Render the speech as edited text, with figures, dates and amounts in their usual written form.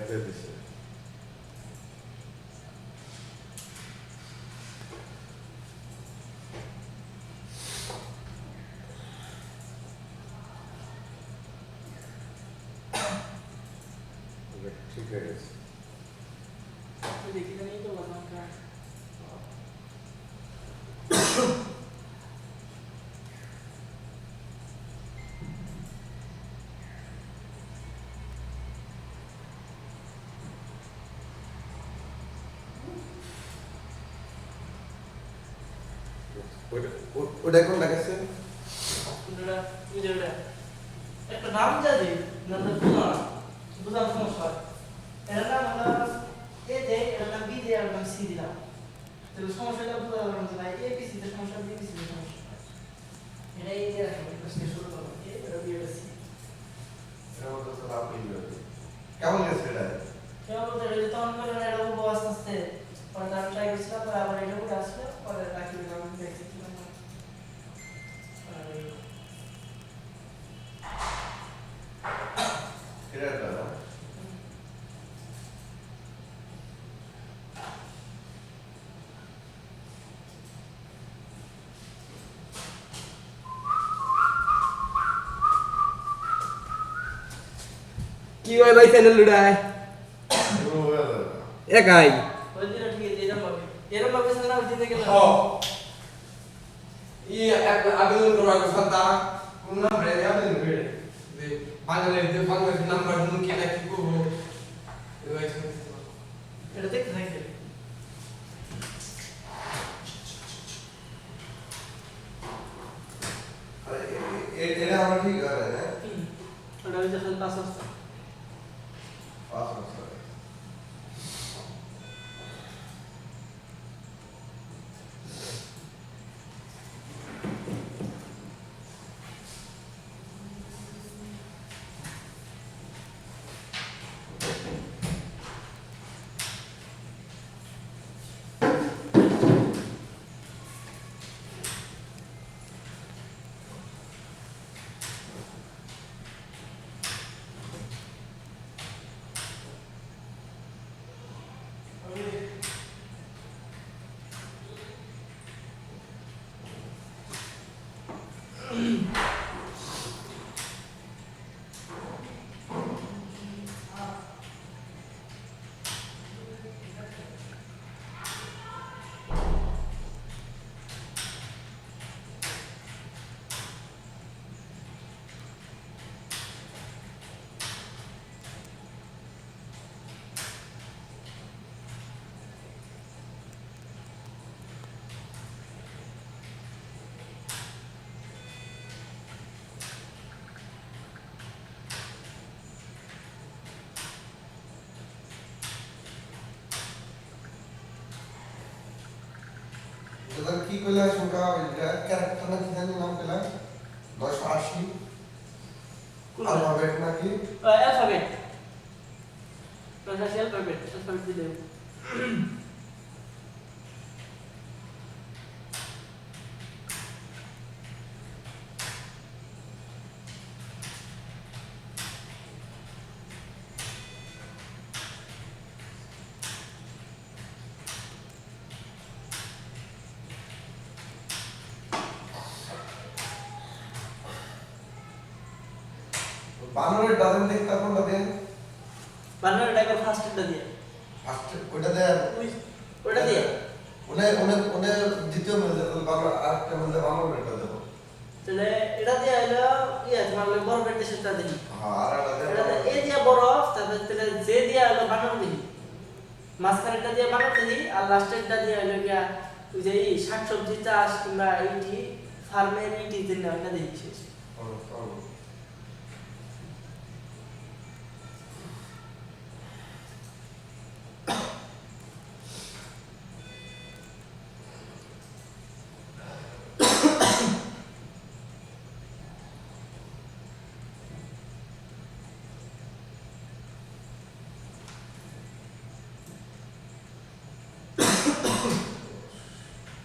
ব্যাকতে দিছে ঠিক হয়ে গেছে দেখি জানি তো বললাম কার ওটা কোন লাগাইছে ওটা ওটা একটা নাম জানি নামটা বুঝা বুঝার সমস্যা এর নাম হলো এ যে এর নাম বি যে এর নাম সি দিলাম তাহলে সমস্যাটা বুঝা গেল যে ভাই এ বি সি তে সমস্যা বি বি সি তে সমস্যা এটা এই যে রাখো প্রশ্ন শুরু করো এ এটা বি এটা সি এর মধ্যে তো লাভ মিলবে কেমন গেছে এটা কেউ বলতে এটা তখন করে না এটা উপর আস্তে আস্তে পরে আমি ট্রাই করছিলাম পরে আবার এটা উঠে আসলো পরে বাকি আমি দেখছিলাম এটা না কি হয় ভাই চ্যানেল লুড়ায় একাই ওই দিন ঠিক আছে এরকম ভাবে সারা উঠে থেকে হ ই আবেদন করার কথা কোন নাম্বারে আবেদন করে যে বাংলাদেশ নাম্বার নুন কি না কি করব এটা দেখতে থাকে এটা আমরা ঠিক করে না ওটা ওই যে খালি পাস আসছে পাস বছর এটা কি কইলা সংখ্যা এটা ক্যারেক্টার নাকি জানি নাম কইলা 980 অ্যালফাবেট নাকি অ্যালফাবেট প্রসেস অ্যালফাবেট দিলে বানরের ডাজেন দেখতে কোনটা দেন বানার ডাইভার ফার্স্টটা দিয়ে ফার্স্ট ওইটা দেন ওটা দিয়ে ওনে দ্বিতীয় মেলে বানর আরেকটা মেলে বানরেরটা দেব তাহলে এটা দিয়ে হলো ইয়া তোমার বড় বেটে সেটা দিই হ্যাঁ আর এটা এ দিয়ে বড় তারপরে তাহলে যে দিয়ে হলো বানর দিই মাঝখানেরটা দিয়ে বানর দিই আর লাস্টেরটা দিয়ে হলো গিয়া ওই যে এই শাকসবজি চাষ কিংবা এইটি ফার্মের এইটি দিন না দিই শেষ ও